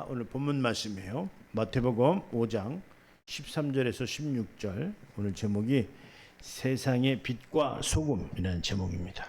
자, 오늘 본문 말씀이에요. 마태복음 5장 13절에서 16절. 오늘 제목이 세상의 빛과 소금이라는 제목입니다.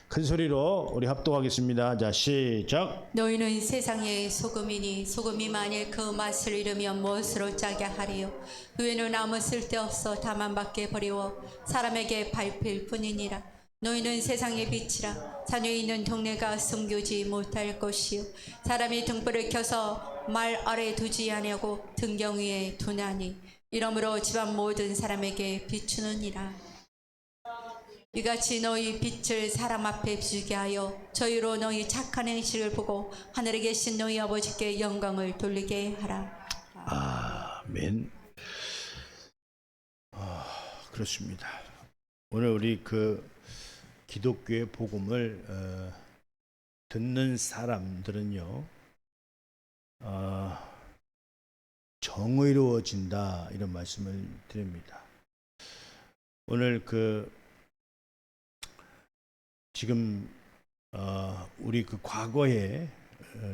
큰 소리로 우리 합독하겠습니다. 자, 시작. 너희는 세상의 소금이니 소금이 만일 그 맛을 잃으면 무엇으로 짜게 하리요? 그에는 아무 쓸데없어 다만 밖에 버리워 사람에게 밟힐 뿐이니라. 너희는 세상의 빛이라. 자녀 있는 동네가 숨기지 못할 것이요, 사람이 등불을 켜서 말 아래 두지 아니하고 등경 위에 두나니 이러므로 집안 모든 사람에게 비추느니라. 이같이 너희 빛을 사람 앞에 비추게 하여 저희로 너희 착한 행실을 보고 하늘에 계신 너희 아버지께 영광을 돌리게 하라. 아멘. 그렇습니다. 오늘 우리 기독교의 복음을 듣는 사람들은요, 정의로워진다 이런 말씀을 드립니다. 오늘 지금 우리 과거에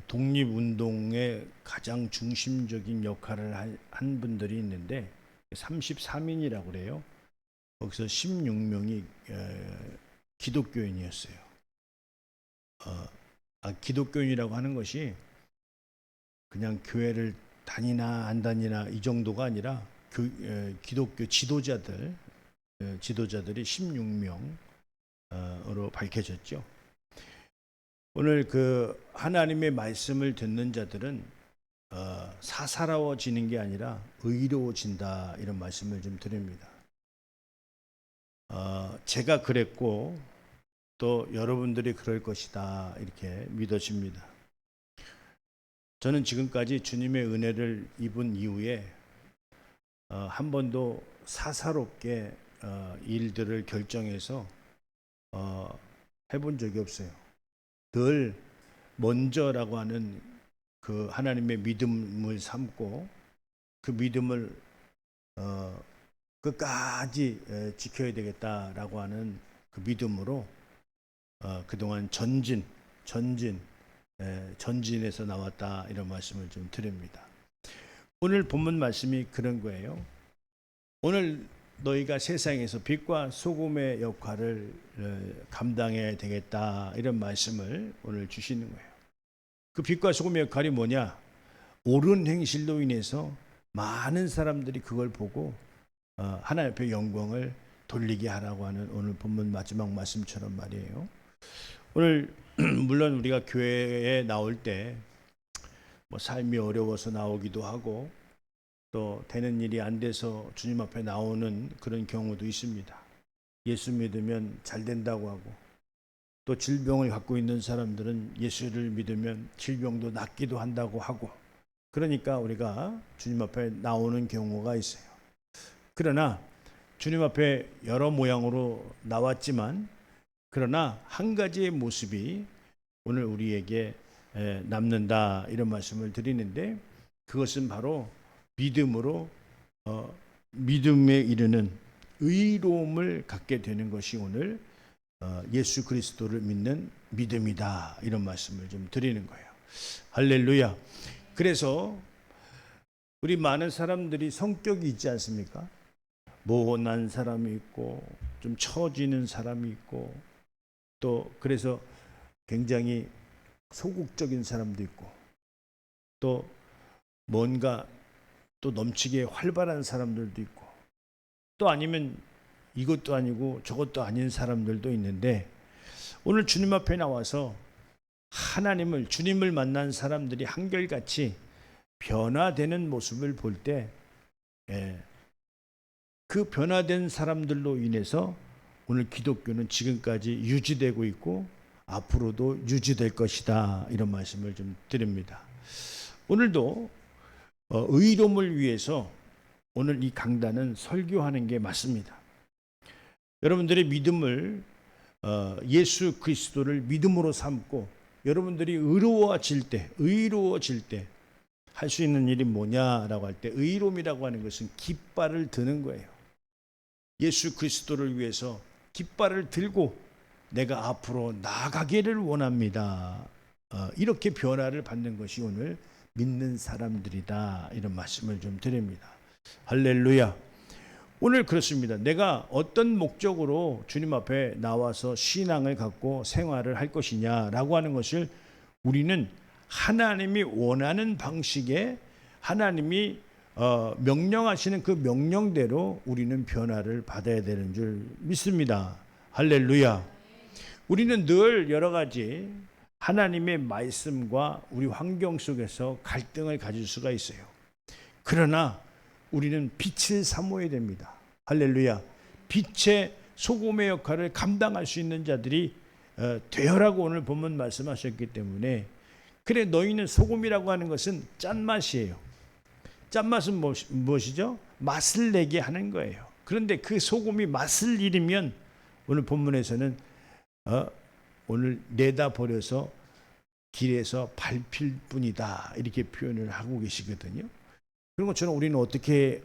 독립운동의 가장 중심적인 역할을 한 분들이 있는데 33인이라고 그래요. 거기서 16명이 기독교인이었어요. 기독교인이라고 하는 것이 그냥 교회를 다니나 안 다니나 이 정도가 아니라 기독교 지도자들이 16명으로 밝혀졌죠. 오늘 하나님의 말씀을 듣는 자들은 사사로워지는 게 아니라 의로워진다 이런 말씀을 좀 드립니다. 제가 그랬고 또 여러분들이 그럴 것이다 이렇게 믿어집니다. 저는 지금까지 주님의 은혜를 입은 이후에 한 번도 사사롭게 일들을 결정해서 해본 적이 없어요. 늘 먼저라고 하는 하나님의 믿음을 삼고 그 믿음을 끝까지 지켜야 되겠다라고 하는 그 믿음으로 그동안 전진에서 나왔다 이런 말씀을 좀 드립니다. 오늘 본문 말씀이 그런 거예요. 오늘 너희가 세상에서 빛과 소금의 역할을 감당해야 되겠다 이런 말씀을 오늘 주시는 거예요. 그 빛과 소금의 역할이 뭐냐? 옳은 행실로 인해서 많은 사람들이 그걸 보고 하나님 앞에 영광을 돌리게 하라고 하는 오늘 본문 마지막 말씀처럼 말이에요. 오늘 물론 우리가 교회에 나올 때 삶이 어려워서 나오기도 하고 또 되는 일이 안 돼서 주님 앞에 나오는 그런 경우도 있습니다. 예수 믿으면 잘 된다고 하고 또 질병을 갖고 있는 사람들은 예수를 믿으면 질병도 낫기도 한다고 하고, 그러니까 우리가 주님 앞에 나오는 경우가 있어요. 그러나 주님 앞에 여러 모양으로 나왔지만 그러나 한 가지의 모습이 오늘 우리에게 남는다 이런 말씀을 드리는데, 그것은 바로 믿음에 이르는 의로움을 갖게 되는 것이 오늘 예수 그리스도를 믿는 믿음이다 이런 말씀을 좀 드리는 거예요. 할렐루야. 그래서 우리 많은 사람들이 성격이 있지 않습니까? 모난 사람이 있고 좀 처지는 사람이 있고 또 그래서 굉장히 소극적인 사람도 있고 또 뭔가 또 넘치게 활발한 사람들도 있고 또 아니면 이것도 아니고 저것도 아닌 사람들도 있는데, 오늘 주님 앞에 나와서 주님을 만난 사람들이 한결같이 변화되는 모습을 볼 때 그 변화된 사람들로 인해서 오늘 기독교는 지금까지 유지되고 있고 앞으로도 유지될 것이다 이런 말씀을 좀 드립니다. 오늘도 의로움을 위해서 오늘 이 강단은 설교하는 게 맞습니다. 여러분들의 믿음을 예수 그리스도를 믿음으로 삼고 여러분들이 의로워질 때 할 수 있는 일이 뭐냐라고 할 때 의로움이라고 하는 것은 깃발을 드는 거예요. 예수 그리스도를 위해서 깃발을 들고 내가 앞으로 나아가기를 원합니다. 이렇게 변화를 받는 것이 오늘 믿는 사람들이다. 이런 말씀을 좀 드립니다. 할렐루야. 오늘 그렇습니다. 내가 어떤 목적으로 주님 앞에 나와서 신앙을 갖고 생활을 할 것이냐라고 하는 것을 우리는 하나님이 원하는 방식에 하나님이 명령하시는 그 명령대로 우리는 변화를 받아야 되는 줄 믿습니다. 할렐루야. 우리는 늘 여러 가지 하나님의 말씀과 우리 환경 속에서 갈등을 가질 수가 있어요. 그러나 우리는 빛을 사모해야 됩니다. 할렐루야. 빛의 소금의 역할을 감당할 수 있는 자들이 되어라고 오늘 본문 말씀하셨기 때문에, 그래 너희는 소금이라고 하는 것은 짠맛이에요. 짠맛은 무엇이죠? 맛을 내게 하는 거예요. 그런데 그 소금이 맛을 잃으면 오늘 본문에서는 오늘 내다 버려서 길에서 밟힐 뿐이다, 이렇게 표현을 하고 계시거든요. 그런 것처럼 우리는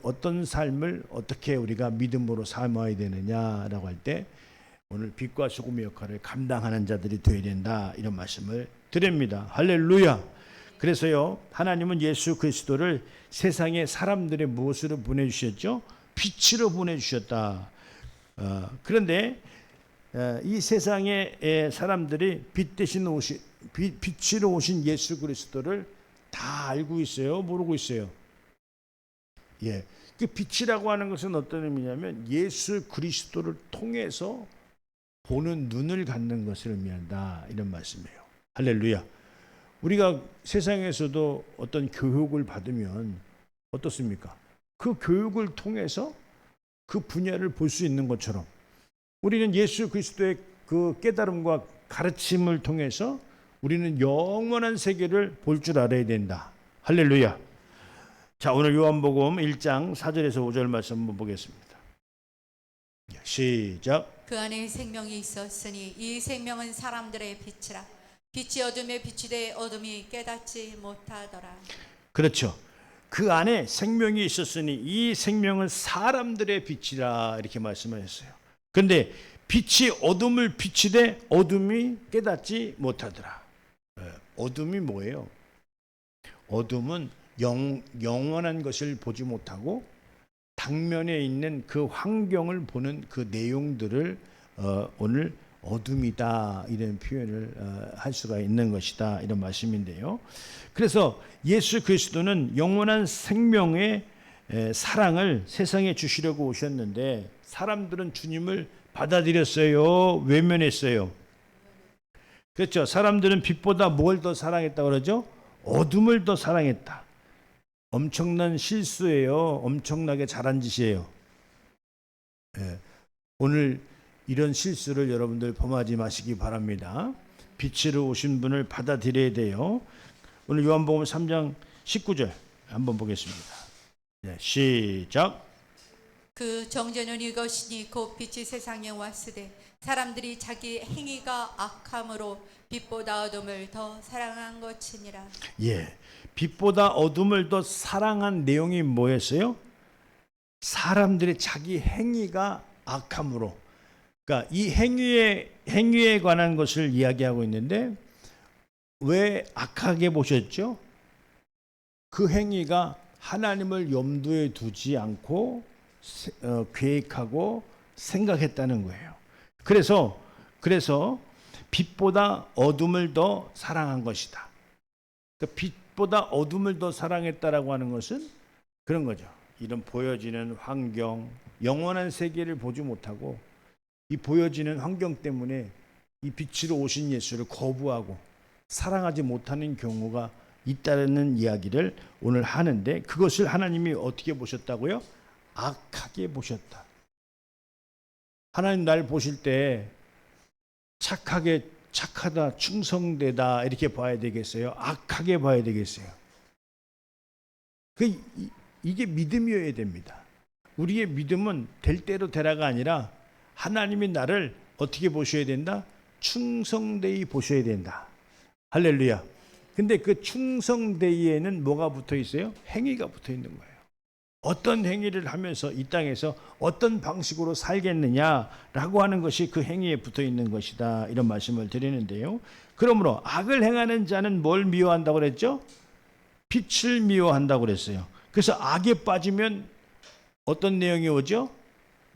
어떤 삶을 어떻게 우리가 믿음으로 삼아야 되느냐라고 할 때 오늘 빛과 소금의 역할을 감당하는 자들이 되어야 된다, 이런 말씀을 드립니다. 할렐루야. 그래서요, 하나님은 예수 그리스도를 세상에 사람들의 무엇으로 보내주셨죠? 빛으로 보내주셨다. 그런데 이 세상의 사람들이 빛 대신 빛으로 오신 예수 그리스도를 다 알고 있어요? 모르고 있어요? 예, 그 빛이라고 하는 것은 어떤 의미냐면 예수 그리스도를 통해서 보는 눈을 갖는 것을 의미한다, 이런 말씀이에요. 할렐루야. 우리가 세상에서도 어떤 교육을 받으면 어떻습니까? 그 교육을 통해서 그 분야를 볼 수 있는 것처럼 우리는 예수 그리스도의 그 깨달음과 가르침을 통해서 우리는 영원한 세계를 볼 줄 알아야 된다. 할렐루야. 자, 오늘 요한복음 1장 4절에서 5절 말씀 한번 보겠습니다. 시작. 그 안에 생명이 있었으니 이 생명은 사람들의 빛이라. 빛이 어둠에 비치되 어둠이 깨닫지 못하더라. 그렇죠. 그 안에 생명이 있었으니 이 생명은 사람들의 빛이라, 이렇게 말씀하셨어요. 그런데 빛이 어둠을 비치되 어둠이 깨닫지 못하더라. 어둠이 뭐예요? 어둠은 영원한 것을 보지 못하고 당면에 있는 그 환경을 보는 그 내용들을 오늘 어둠이다, 이런 표현을 할 수가 있는 것이다, 이런 말씀인데요. 그래서 예수 그리스도는 영원한 생명의 사랑을 세상에 주시려고 오셨는데 사람들은 주님을 받아들였어요? 외면했어요? 그렇죠. 사람들은 빛보다 뭘 더 사랑했다고 그러죠? 어둠을 더 사랑했다. 엄청난 실수예요. 엄청나게 잘한 짓이에요. 예. 오늘 이런 실수를 여러분들 범하지 마시기 바랍니다. 빛으로 오신 분을 받아들여야 돼요. 오늘 요한복음 3장 19절 한번 보겠습니다. 네, 시작. 그 정죄는 이것이니 곧 빛이 세상에 왔으되 사람들이 자기 행위가 악함으로 빛보다 어둠을 더 사랑한 것이니라. 예, 빛보다 어둠을 더 사랑한 내용이 뭐였어요? 사람들의 자기 행위가 악함으로. 그러니까 이 행위에 관한 것을 이야기하고 있는데 왜 악하게 보셨죠? 그 행위가 하나님을 염두에 두지 않고 계획하고 생각했다는 거예요. 그래서 빛보다 어둠을 더 사랑한 것이다. 그러니까 빛보다 어둠을 더 사랑했다라고 하는 것은 그런 거죠. 이런 보여지는 환경, 영원한 세계를 보지 못하고 이 보여지는 환경 때문에 이 빛으로 오신 예수를 거부하고 사랑하지 못하는 경우가 있다는 이야기를 오늘 하는데, 그것을 하나님이 어떻게 보셨다고요? 악하게 보셨다. 하나님 날 보실 때 착하다, 충성되다 이렇게 봐야 되겠어요? 악하게 봐야 되겠어요? 이게 믿음이어야 됩니다. 우리의 믿음은 될 대로 되라가 아니라 하나님이 나를 어떻게 보셔야 된다? 충성되이 보셔야 된다. 할렐루야. 근데 그 충성되이에는 뭐가 붙어 있어요? 행위가 붙어 있는 거예요. 어떤 행위를 하면서 이 땅에서 어떤 방식으로 살겠느냐라고 하는 것이 그 행위에 붙어 있는 것이다, 이런 말씀을 드리는데요. 그러므로 악을 행하는 자는 뭘 미워한다고 그랬죠? 빛을 미워한다고 그랬어요. 그래서 악에 빠지면 어떤 내용이 오죠?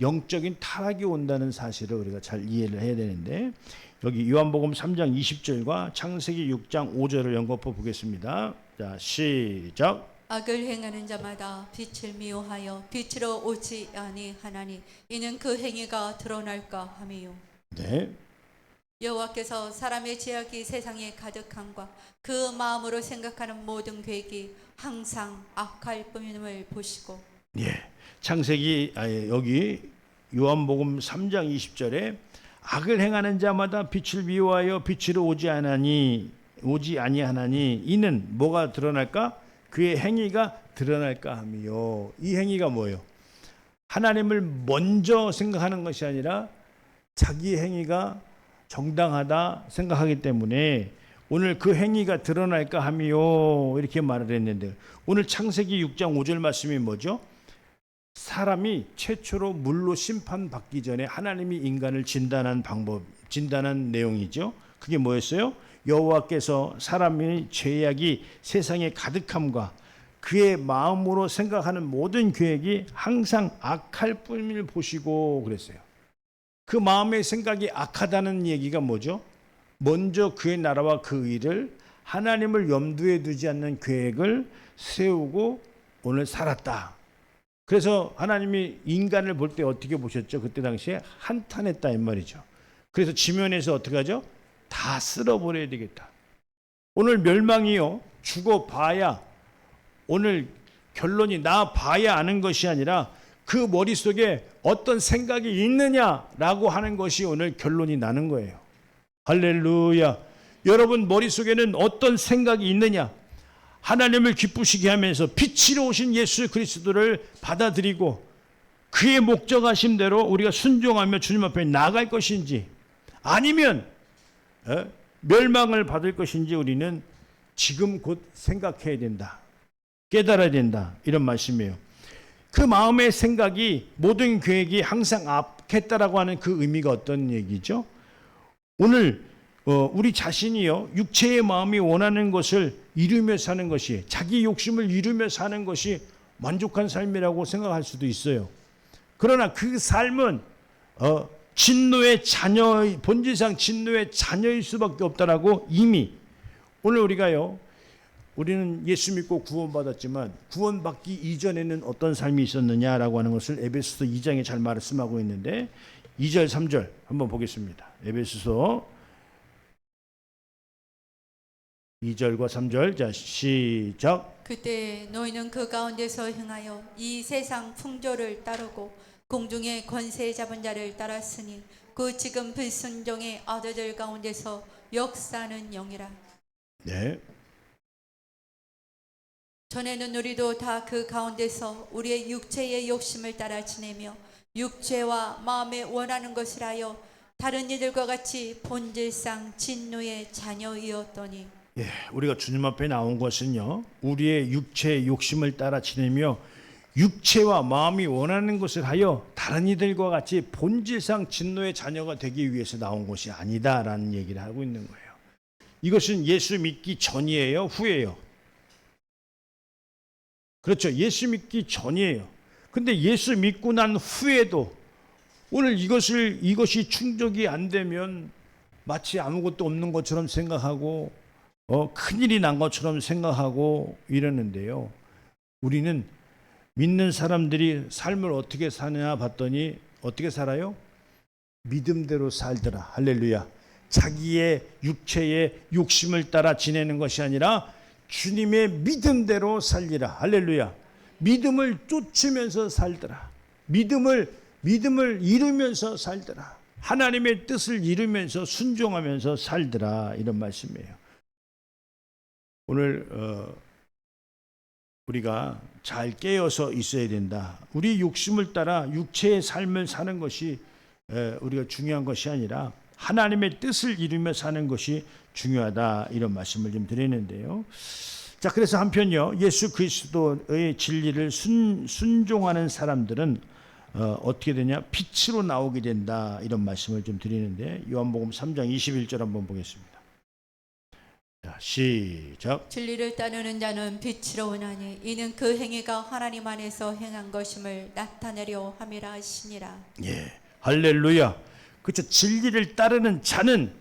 영적인 타락이 온다는 사실을 우리가 잘 이해를 해야 되는데, 여기 요한복음 3장 20절과 창세기 6장 5절을 연거푸 보겠습니다. 자, 시작. 악을 행하는 자마다 빛을 미워하여 빛으로 오지 아니하나니 이는 그 행위가 드러날까 함이요. 네. 여호와께서 사람의 죄악이 세상에 가득함과 그 마음으로 생각하는 모든 계획이 항상 악할 뿐임을 보시고. 예. 창세기 여기 요한복음 3장 20절에 악을 행하는 자마다 빛을 미워하여 빛으로 오지 아니하나니 이는 뭐가 드러날까? 그의 행위가 드러날까 함이요. 이 행위가 뭐예요? 하나님을 먼저 생각하는 것이 아니라 자기 행위가 정당하다 생각하기 때문에 오늘 그 행위가 드러날까 함이요, 이렇게 말을 했는데, 오늘 창세기 6장 5절 말씀이 뭐죠? 사람이 최초로 물로 심판받기 전에 하나님이 인간을 진단한 내용이죠. 그게 뭐였어요? 여호와께서 사람의 죄악이 세상에 가득함과 그의 마음으로 생각하는 모든 계획이 항상 악할 뿐임을 보시고 그랬어요. 그 마음의 생각이 악하다는 얘기가 뭐죠? 먼저 그의 나라와 그 의를, 하나님을 염두에 두지 않는 계획을 세우고 오늘 살았다. 그래서 하나님이 인간을 볼 때 어떻게 보셨죠? 그때 당시에 한탄했다 이 말이죠. 그래서 지면에서 어떻게 하죠? 다 쓸어버려야 되겠다. 오늘 멸망이요, 죽어봐야, 오늘 결론이 나 봐야 아는 것이 아니라 그 머릿속에 어떤 생각이 있느냐라고 하는 것이 오늘 결론이 나는 거예요. 할렐루야. 여러분 머릿속에는 어떤 생각이 있느냐? 하나님을 기쁘시게 하면서 빛으로 오신 예수 그리스도를 받아들이고 그의 목적하신 대로 우리가 순종하며 주님 앞에 나아갈 것인지, 아니면 멸망을 받을 것인지 우리는 지금 곧 생각해야 된다. 깨달아야 된다. 이런 말씀이에요. 그 마음의 생각이, 모든 계획이 항상 악했다라고 하는 그 의미가 어떤 얘기죠? 오늘 우리 자신이요, 육체의 마음이 원하는 것을 이루며 사는 것이, 자기 욕심을 이루며 사는 것이 만족한 삶이라고 생각할 수도 있어요. 그러나 그 삶은 진노의 자녀, 본질상 진노의 자녀일 수밖에 없다라고 이미 오늘 우리는 예수 믿고 구원받았지만 구원받기 이전에는 어떤 삶이 있었느냐라고 하는 것을 에베소서 2장에 잘 말씀하고 있는데, 2절 3절 한번 보겠습니다. 에베소서 2절과 3절, 자 시작. 그때 너희는 그 가운데서 행하여 이 세상 풍조를 따르고 공중의 권세 잡은 자를 따랐으니 그 지금 불순종의 아들들 가운데서 역사하는 영이라. 네. 전에는 우리도 다 그 가운데서 우리의 육체의 욕심을 따라 지내며 육체와 마음에 원하는 것을 하여 다른 이들과 같이 본질상 진노의 자녀이었더니. 예, 우리가 주님 앞에 나온 것은요, 우리의 육체의 욕심을 따라 지내며 육체와 마음이 원하는 것을 하여 다른 이들과 같이 본질상 진노의 자녀가 되기 위해서 나온 것이 아니다라는 얘기를 하고 있는 거예요. 이것은 예수 믿기 전이에요, 후예요? 그렇죠. 예수 믿기 전이에요. 근데 예수 믿고 난 후에도 오늘 이것이 충족이 안 되면 마치 아무것도 없는 것처럼 생각하고 큰일이 난 것처럼 생각하고 이러는데요. 우리는 믿는 사람들이 삶을 어떻게 사냐 봤더니 어떻게 살아요? 믿음대로 살더라. 할렐루야. 자기의 육체의 욕심을 따라 지내는 것이 아니라 주님의 믿음대로 살리라. 할렐루야. 믿음을 쫓으면서 살더라. 믿음을 이루면서 살더라. 하나님의 뜻을 이루면서 순종하면서 살더라. 이런 말씀이에요. 오늘 우리가 잘 깨어서 있어야 된다. 우리 욕심을 따라 육체의 삶을 사는 것이 우리가 중요한 것이 아니라 하나님의 뜻을 이루며 사는 것이 중요하다. 이런 말씀을 좀 드리는데요. 자, 그래서 한편요, 예수 그리스도의 진리를 순종하는 사람들은 어떻게 되냐? 빛으로 나오게 된다. 이런 말씀을 좀 드리는데, 요한복음 3장 21절 한번 보겠습니다. 자, 시작. 진리를 따르는 자는 빛으로 오나니 이는 그 행위가 하나님 안에서 행한 것임을 나타내려 함이라 하시니라. 예, 할렐루야. 그렇죠. 진리를 따르는 자는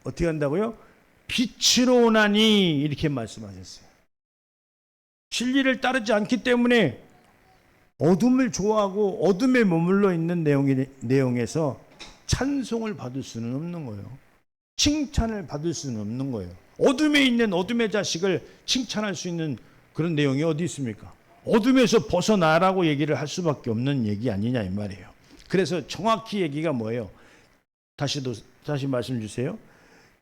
어떻게 한다고요? 빛으로 오나니 이렇게 말씀하셨어요. 진리를 따르지 않기 때문에 어둠을 좋아하고 어둠에 머물러 있는 내용에서 찬송을 받을 수는 없는 거예요. 칭찬을 받을 수는 없는 거예요. 어둠에 있는 어둠의 자식을 칭찬할 수 있는 그런 내용이 어디 있습니까? 어둠에서 벗어나라고 얘기를 할 수밖에 없는 얘기 아니냐 이 말이에요. 그래서 정확히 얘기가 뭐예요? 다시 말씀 주세요.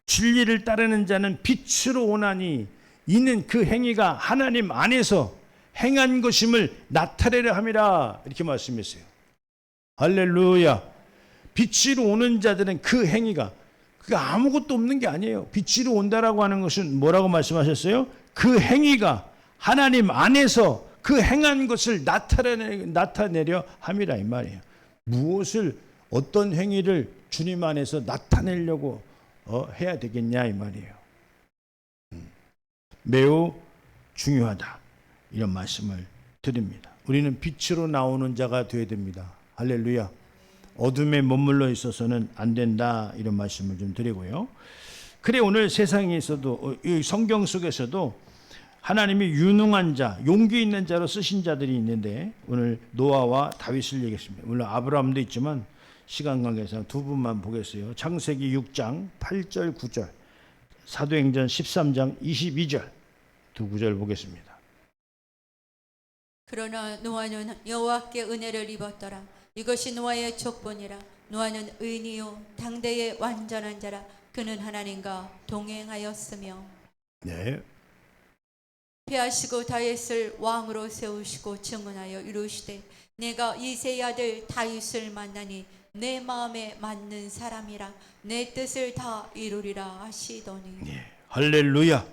진리를 따르는 자는 빛으로 오나니 이는 그 행위가 하나님 안에서 행한 것임을 나타내려 함이라 이렇게 말씀했어요. 할렐루야. 빛으로 오는 자들은 그 행위가 그게 아무것도 없는 게 아니에요. 빛으로 온다라고 하는 것은 뭐라고 말씀하셨어요? 그 행위가 하나님 안에서 그 행한 것을 나타내려 함이라 이 말이에요. 무엇을 어떤 행위를 주님 안에서 나타내려고 해야 되겠냐 이 말이에요. 매우 중요하다 이런 말씀을 드립니다. 우리는 빛으로 나오는 자가 되어야 됩니다. 할렐루야. 어둠에 머물러 있어서는 안 된다 이런 말씀을 좀 드리고요. 그래 오늘 세상에서도 이 성경 속에서도 하나님이 유능한 자, 용기 있는 자로 쓰신 자들이 있는데 오늘 노아와 다윗을 얘기했습니다. 물론 아브라함도 있지만 시간 관계상 두 분만 보겠어요. 창세기 6장 8절 9절, 사도행전 13장 22절 두 구절 보겠습니다. 그러나 노아는 여호와께 은혜를 입었더라. 이것이 노아의 족본이라. 노아는 의인이요 당대의 완전한 자라. 그는 하나님과 동행하였으며. 네. 피하시고 다윗을 왕으로 세우시고 증언하여 이루시되 내가 이새의 아들 다윗을 만나니 내 마음에 맞는 사람이라. 내 뜻을 다 이루리라 하시더니. 네. 할렐루야.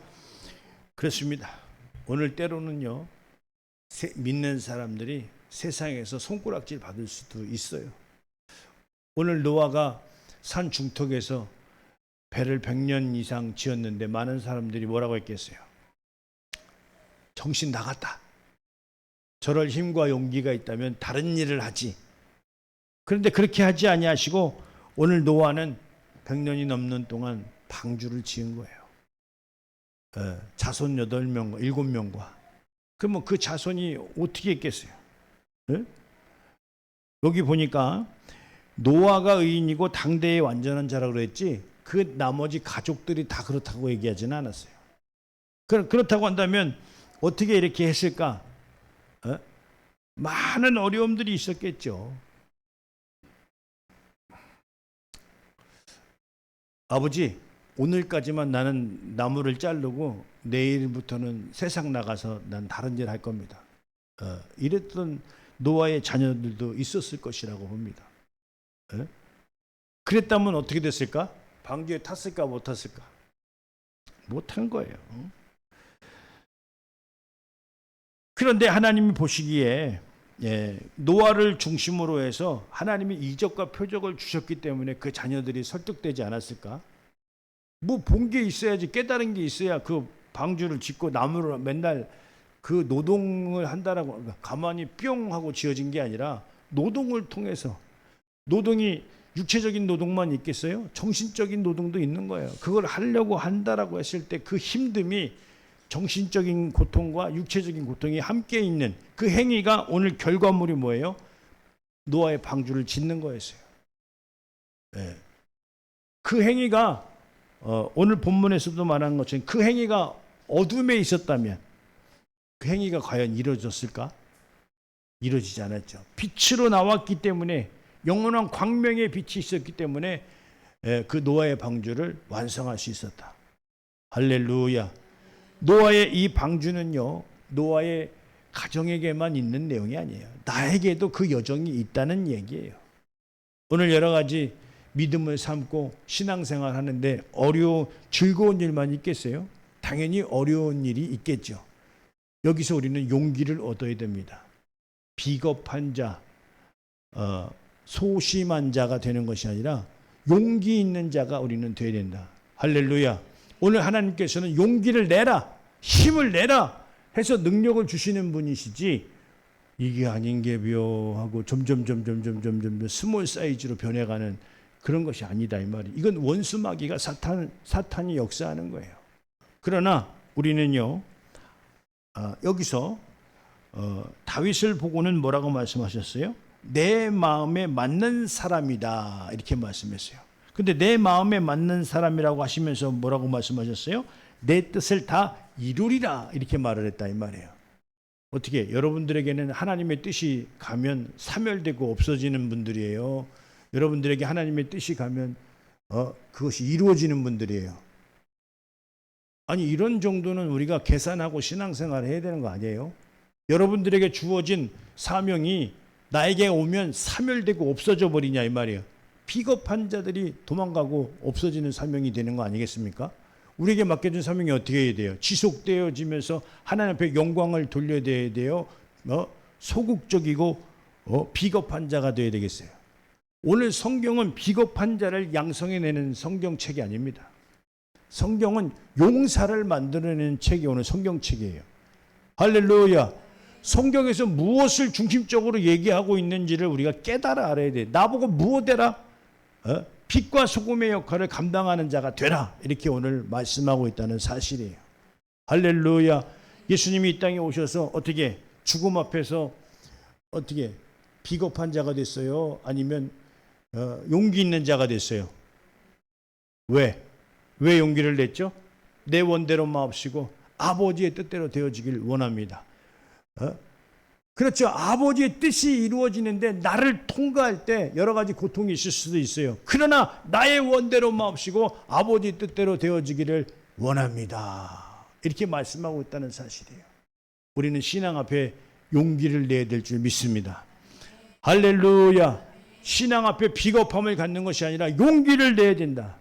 그렇습니다. 오늘 때로는요 믿는 사람들이 세상에서 손가락질 받을 수도 있어요. 오늘 노아가 산 중턱에서 배를 100년 이상 지었는데 많은 사람들이 뭐라고 했겠어요? 정신 나갔다. 저럴 힘과 용기가 있다면 다른 일을 하지. 그런데 그렇게 하지 아니하시고 오늘 노아는 100년이 넘는 동안 방주를 지은 거예요. 자손 8명과 7명과. 그러면 그 자손이 어떻게 했겠어요? 네? 여기 보니까 노아가 의인이고 당대의 완전한 자라고 그랬지 그 나머지 가족들이 다 그렇다고 얘기하지는 않았어요. 그렇다고 한다면 어떻게 이렇게 했을까? 많은 어려움들이 있었겠죠. 아버지, 오늘까지만 나는 나무를 자르고 내일부터는 세상 나가서 난 다른 일 할 겁니다. 이랬던 노아의 자녀들도 있었을 것이라고 봅니다. 그랬다면 어떻게 됐을까? 방주에 탔을까 못 탔을까? 못한 거예요. 그런데 하나님이 보시기에 노아를 중심으로 해서 하나님이 이적과 표적을 주셨기 때문에 그 자녀들이 설득되지 않았을까? 뭐 본 게 있어야지, 깨달은 게 있어야 그 방주를 짓고 나무를 맨날 그 노동을 한다라고 가만히 뿅 하고 지어진 게 아니라 노동을 통해서, 노동이 육체적인 노동만 있겠어요? 정신적인 노동도 있는 거예요. 그걸 하려고 한다라고 했을 때 그 힘듦이 정신적인 고통과 육체적인 고통이 함께 있는 그 행위가 오늘 결과물이 뭐예요? 노아의 방주를 짓는 거였어요. 그 행위가 오늘 본문에서도 말한 것처럼 그 행위가 어둠에 있었다면 그 행위가 과연 이루어졌을까? 이루어지지 않았죠. 빛으로 나왔기 때문에, 영원한 광명의 빛이 있었기 때문에 그 노아의 방주를 완성할 수 있었다. 할렐루야. 노아의 이 방주는요, 노아의 가정에게만 있는 내용이 아니에요. 나에게도 그 여정이 있다는 얘기예요. 오늘 여러 가지 믿음을 삼고 신앙생활 하는데 즐거운 일만 있겠어요? 당연히 어려운 일이 있겠죠. 여기서 우리는 용기를 얻어야 됩니다. 비겁한 자, 소심한 자가 되는 것이 아니라 용기 있는 자가 우리는 되어야 된다. 할렐루야. 오늘 하나님께서는 용기를 내라, 힘을 내라 해서 능력을 주시는 분이시지, 이게 아닌 게벼 하고 점점 스몰 사이즈로 변해가는 그런 것이 아니다 이 말이. 이건 원수 마귀가 사탄이 역사하는 거예요. 그러나 우리는요, 여기서 다윗을 보고는 뭐라고 말씀하셨어요? 내 마음에 맞는 사람이다 이렇게 말씀했어요. 근데 내 마음에 맞는 사람이라고 하시면서 뭐라고 말씀하셨어요? 내 뜻을 다 이루리라 이렇게 말을 했다 이 말이에요. 어떻게 여러분들에게는 하나님의 뜻이 가면 사멸되고 없어지는 분들이에요. 여러분들에게 하나님의 뜻이 가면 그것이 이루어지는 분들이에요. 아니 이런 정도는 우리가 계산하고 신앙생활을 해야 되는 거 아니에요? 여러분들에게 주어진 사명이 나에게 오면 사멸되고 없어져 버리냐 이 말이에요. 비겁한 자들이 도망가고 없어지는 사명이 되는 거 아니겠습니까? 우리에게 맡겨준 사명이 어떻게 해야 돼요? 지속되어지면서 하나님 앞에 영광을 돌려야 돼요. 소극적이고 비겁한 자가 되어야 되겠어요. 오늘 성경은 비겁한 자를 양성해내는 성경책이 아닙니다. 성경은 용사를 만들어내는 책이 오늘 성경책이에요. 할렐루야. 성경에서 무엇을 중심적으로 얘기하고 있는지를 우리가 깨달아 알아야 돼. 나보고 무엇해라? 빛과 소금의 역할을 감당하는 자가 되라. 이렇게 오늘 말씀하고 있다는 사실이에요. 할렐루야. 예수님이 이 땅에 오셔서 어떻게 죽음 앞에서 어떻게 비겁한 자가 됐어요? 아니면 용기 있는 자가 됐어요? 왜 용기를 냈죠? 내 원대로 마옵시고 아버지의 뜻대로 되어지길 원합니다. 그렇죠. 아버지의 뜻이 이루어지는데 나를 통과할 때 여러 가지 고통이 있을 수도 있어요. 그러나 나의 원대로 마옵시고 아버지의 뜻대로 되어지기를 원합니다. 이렇게 말씀하고 있다는 사실이에요. 우리는 신앙 앞에 용기를 내야 될 줄 믿습니다. 할렐루야. 신앙 앞에 비겁함을 갖는 것이 아니라 용기를 내야 된다.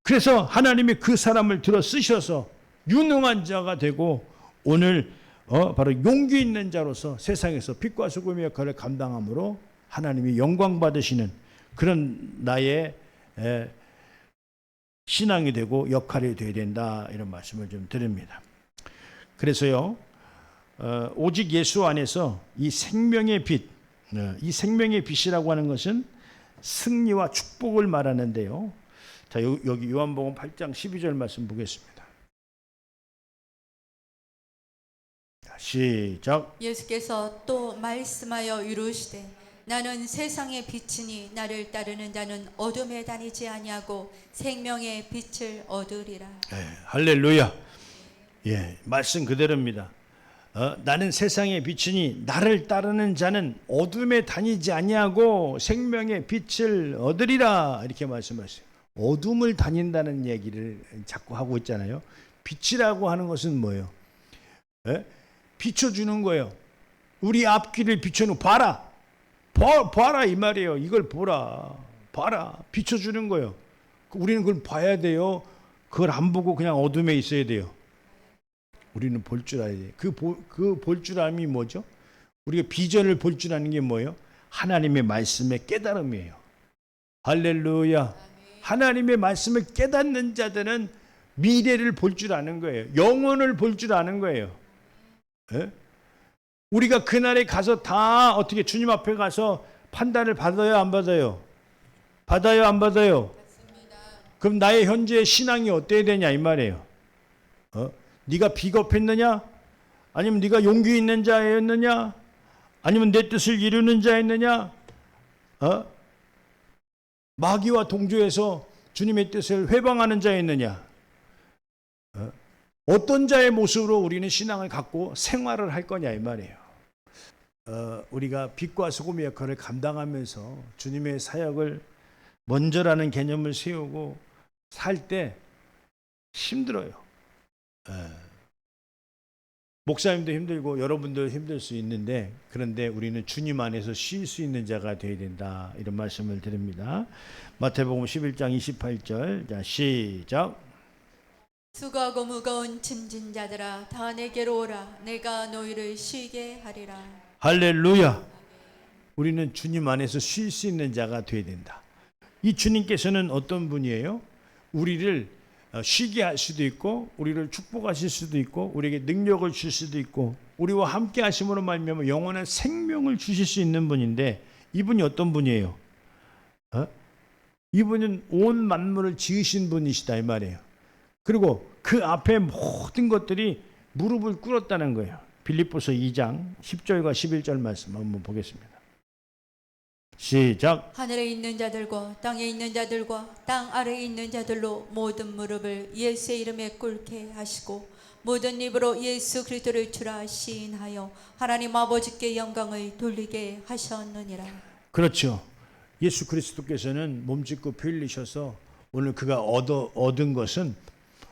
그래서 하나님이 그 사람을 들어 쓰셔서 유능한 자가 되고 오늘 바로 용기 있는 자로서 세상에서 빛과 소금의 역할을 감당함으로 하나님이 영광 받으시는 그런 나의 신앙이 되고 역할이 되어야 된다, 이런 말씀을 좀 드립니다. 그래서요, 오직 예수 안에서 이 생명의 빛, 이 생명의 빛이라고 하는 것은 승리와 축복을 말하는데요. 자, 여기 요한복음 8장 12절 말씀 보겠습니다. 시작. 예수께서 또 말씀하여 이르시되 나는 세상의 빛이니 나를 따르는 자는 어둠에 다니지 아니하고 생명의 빛을 얻으리라. 할렐루야. 예, 말씀 그대로입니다. 나는 세상의 빛이니 나를 따르는 자는 어둠에 다니지 아니하고 생명의 빛을 얻으리라, 이렇게 말씀하셨어요. 어둠을 다닌다는 얘기를 자꾸 하고 있잖아요. 빛이라고 하는 것은 뭐예요? 비춰주는 거예요. 우리 앞길을 비춰놓고 봐라 이 말이에요. 이걸 봐라 비춰주는 거예요. 우리는 그걸 봐야 돼요. 그걸 안 보고 그냥 어둠에 있어야 돼요. 우리는 볼 줄 알아야 돼요. 그 볼 줄 알음이 뭐죠? 우리가 비전을 볼 줄 아는 게 뭐예요? 하나님의 말씀의 깨달음이에요. 할렐루야. 하나님의 말씀을 깨닫는 자들은 미래를 볼 줄 아는 거예요. 영혼을 볼 줄 아는 거예요. 우리가 그날에 가서 다 어떻게 주님 앞에 가서 판단을 받아요, 안 받아요? 받아요, 안 받아요? 맞습니다. 그럼 나의 현재의 신앙이 어때야 되냐 이 말이에요. 네가 비겁했느냐? 아니면 네가 용기 있는 자였느냐? 아니면 내 뜻을 이루는 자였느냐? 마귀와 동조해서 주님의 뜻을 회방하는 자였느냐? 어떤 자의 모습으로 우리는 신앙을 갖고 생활을 할 거냐 이 말이에요. 우리가 빛과 소금의 역할을 감당하면서 주님의 사역을 먼저라는 개념을 세우고 살 때 힘들어요. 목사님도 힘들고 여러분도 힘들 수 있는데, 그런데 우리는 주님 안에서 쉴 수 있는 자가 되어야 된다, 이런 말씀을 드립니다. 마태복음 11장 28절. 자, 시작. 수고하고 무거운 짐진 자들아 다 내게로 오라. 내가 너희를 쉬게 하리라. 할렐루야. 우리는 주님 안에서 쉴 수 있는 자가 되어야 된다. 이 주님께서는 어떤 분이에요? 우리를 쉬게 할 수도 있고 우리를 축복하실 수도 있고 우리에게 능력을 줄 수도 있고 우리와 함께 하심으로 말미암아 영원한 생명을 주실 수 있는 분인데 이분이 어떤 분이에요? 이분은 온 만물을 지으신 분이시다 이 말이에요. 그리고 그 앞에 모든 것들이 무릎을 꿇었다는 거예요. 빌립보서 2장 10절과 11절 말씀 한번 보겠습니다. 시작. 하늘에 있는 자들과 땅에 있는 자들과 땅 아래에 있는 자들로 모든 무릎을 예수의 이름에 꿇게 하시고 모든 입으로 예수 그리스도를 주라 시인하여 하나님 아버지께 영광을 돌리게 하셨느니라. 그렇죠. 예수 그리스도께서는 몸짓고 피 흘리셔서 오늘 그가 얻은 것은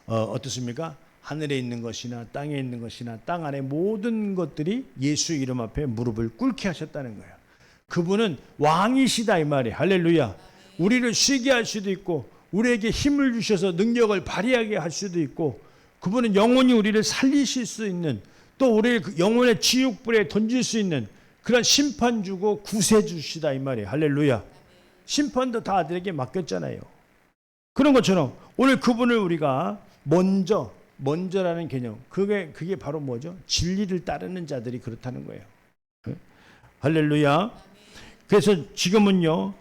어떻습니까? 하늘에 있는 것이나 땅에 있는 것이나 땅 안에 모든 것들이 예수 이름 앞에 무릎을 꿇게 하셨다는 거예요. 그분은 왕이시다 이 말이에요. 할렐루야. 우리를 쉬게 할 수도 있고 우리에게 힘을 주셔서 능력을 발휘하게 할 수도 있고 그분은 영원히 우리를 살리실 수 있는 또 우리를 영원의 지옥불에 던질 수 있는 그런 심판 주고 구세 주시다 이 말이에요. 할렐루야. 심판도 다 아들에게 맡겼잖아요. 그런 것처럼 오늘 그분을 우리가 먼저라는 개념 그게 바로 뭐죠? 진리를 따르는 자들이 그렇다는 거예요. 할렐루야. 그래서 지금은요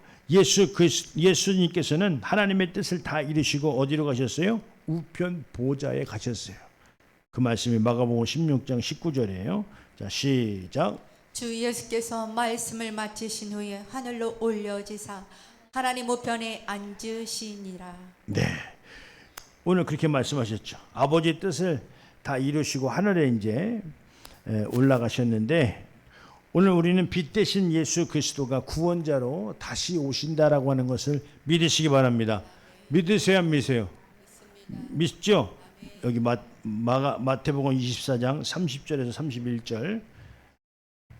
예수님께서는 하나님의 뜻을 다 이루시고 어디로 가셨어요? 우편 보좌에 가셨어요. 그 말씀이 마가복음 16장 19절이에요. 자 시작. 주 예수께서 말씀을 마치신 후에 하늘로 올려지사 하나님 우편에 앉으시니라. 네. 오늘 그렇게 말씀하셨죠. 아버지의 뜻을 다 이루시고 하늘에 이제 올라가셨는데 오늘 우리는 빛 대신 예수 그리스도가 구원자로 다시 오신다라고 하는 것을 믿으시기 바랍니다. 믿으세요, 안 믿으세요? 믿죠? 여기 마태복음 24장 30절에서 31절.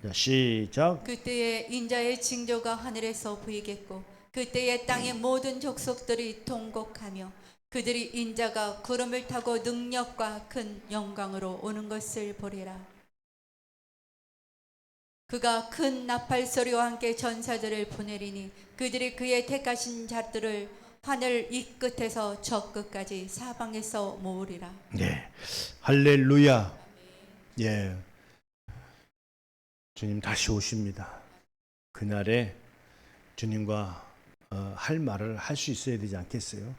자, 시작. 그때에 인자의 징조가 하늘에서 보이겠고 그때에 땅의 모든 족속들이 통곡하며 그들이 인자가 구름을 타고 능력과 큰 영광으로 오는 것을 보리라. 그가 큰 나팔 소리와 함께 전사들을 보내리니 그들이 그의 택하신 자들을 하늘 이 끝에서 저 끝까지 사방에서 모으리라. 네, 할렐루야. 예, 주님 다시 오십니다. 그날에 주님과 할 말을 할 수 있어야 되지 않겠어요?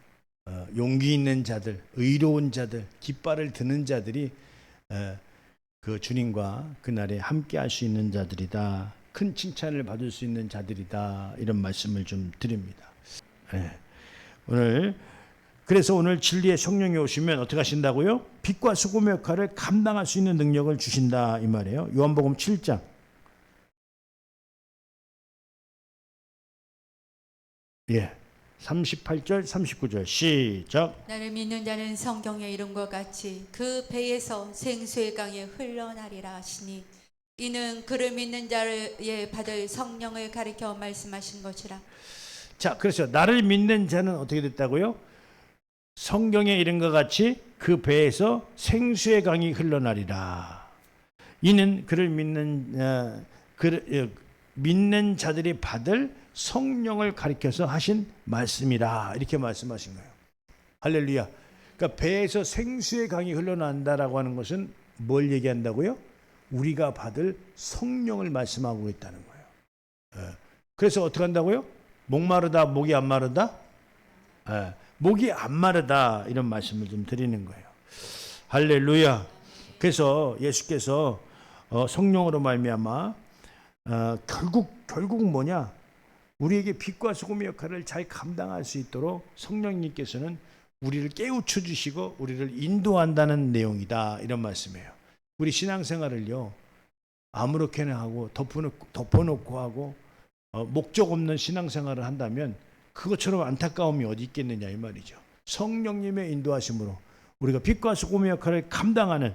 용기 있는 자들, 의로운 자들, 깃발을 드는 자들이 그 주님과 그날에 함께 할 수 있는 자들이다. 큰 칭찬을 받을 수 있는 자들이다. 이런 말씀을 좀 드립니다. 그래서 오늘 진리의 성령이 오시면 어떻게 하신다고요? 빛과 소금의 역할을 감당할 수 있는 능력을 주신다 이 말이에요. 요한복음 7장 38절 39절 시작. 나를 믿는 자는 성경의 이름과 같이 그 배에서 생수의 강이 흘러나리라 하시니 이는 그를 믿는 자를 받을 성령을 가리켜 말씀하신 것이라. 자, 그래서 나를 믿는 자는 어떻게 됐다고요? 성경의 이름과 같이 그 배에서 생수의 강이 흘러나리라. 이는 그를 믿는 자들이 받을 성령을 가리켜서 하신 말씀이라. 이렇게 말씀하신 거예요. 할렐루야. 그러니까 배에서 생수의 강이 흘러난다라고 하는 것은 뭘 얘기한다고요? 우리가 받을 성령을 말씀하고 있다는 거예요. 그래서 어떻게 한다고요? 목마르다, 목이 안 마르다? 목이 안 마르다. 이런 말씀을 좀 드리는 거예요. 할렐루야. 그래서 예수께서 성령으로 말미암아 결국 뭐냐? 우리에게 빛과 소금의 역할을 잘 감당할 수 있도록 성령님께서는 우리를 깨우쳐 주시고 우리를 인도한다는 내용이다. 이런 말씀이에요. 우리 신앙생활을요 아무렇게나 하고 덮어놓고 하고 목적 없는 신앙생활을 한다면 그것처럼 안타까움이 어디 있겠느냐 이 말이죠. 성령님의 인도하심으로 우리가 빛과 소금의 역할을 감당하는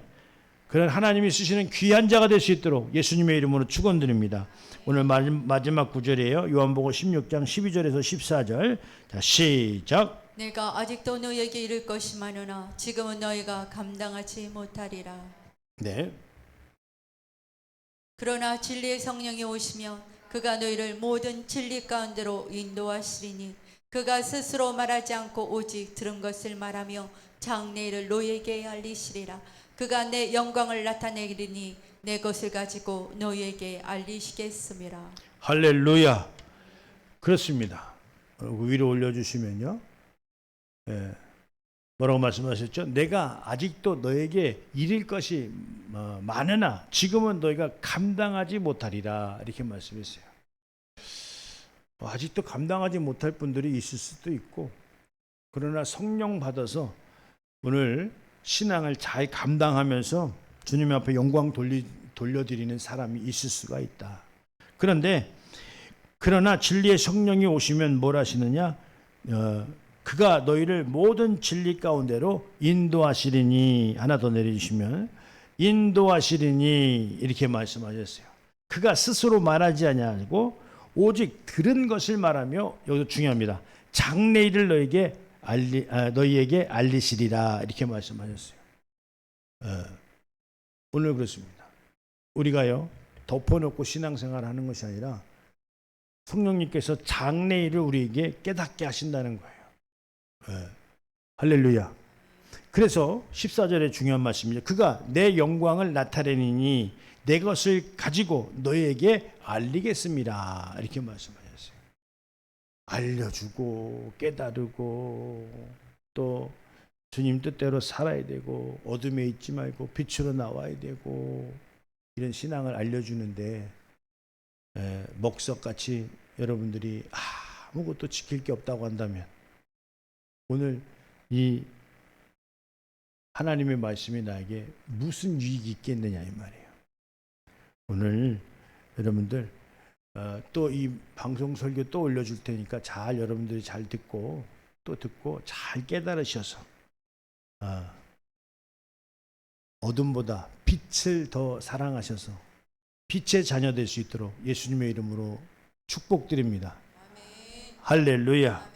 그런 하나님이 쓰시는 귀한 자가 될 수 있도록 예수님의 이름으로 축원드립니다. 오늘 마지막 구절이에요. 요한복음 16장 12절에서 14절. 자, 시작. 내가 아직도 너희에게 이를 것이 많으나 지금은 너희가 감당하지 못하리라. 네. 그러나 진리의 성령이 오시면 그가 너희를 모든 진리 가운데로 인도하시리니 그가 스스로 말하지 않고 오직 들은 것을 말하며 장래일을 너희에게 알리시리라. 그가 내 영광을 나타내리니 내 것을 가지고 너희에게 알리시겠음이라. 할렐루야. 그렇습니다. 위로 올려주시면요. 예. 뭐라고 말씀하셨죠? 내가 아직도 너에게 이를 것이 많으나 지금은 너희가 감당하지 못하리라. 이렇게 말씀했어요. 아직도 감당하지 못할 분들이 있을 수도 있고, 그러나 성령 받아서 오늘 신앙을 잘 감당하면서 주님 앞에 영광 돌려드리는 사람이 있을 수가 있다. 그러나 진리의 성령이 오시면 뭘 하시느냐? 그가 너희를 모든 진리 가운데로 인도하시리니, 하나 더 내려주시면 인도하시리니 이렇게 말씀하셨어요. 그가 스스로 말하지 아니하고 오직 들은 것을 말하며, 여기서 중요합니다. 장래일을 너희에게 알리시리라 이렇게 말씀하셨어요. 오늘 그렇습니다. 우리가요 덮어놓고 신앙생활을 하는 것이 아니라 성령님께서 장래일을 우리에게 깨닫게 하신다는 거예요. 할렐루야. 그래서 14절에 중요한 말씀이죠. 그가 내 영광을 나타내니 내 것을 가지고 너희에게 알리겠습니다. 이렇게 말씀하셨어요. 알려주고 깨달고 또 주님 뜻대로 살아야 되고 어둠에 있지 말고 빛으로 나와야 되고, 이런 신앙을 알려주는데 먹석같이 여러분들이 아무것도 지킬 게 없다고 한다면 오늘 이 하나님의 말씀이 나에게 무슨 유익이 있겠느냐 이 말이에요. 오늘 여러분들 또 이 방송 설교 또 올려줄 테니까 잘 여러분들이 잘 듣고 또 듣고 잘 깨달으셔서 어둠보다 빛을 더 사랑하셔서 빛의 자녀 될 수 있도록 예수님의 이름으로 축복드립니다. 할렐루야.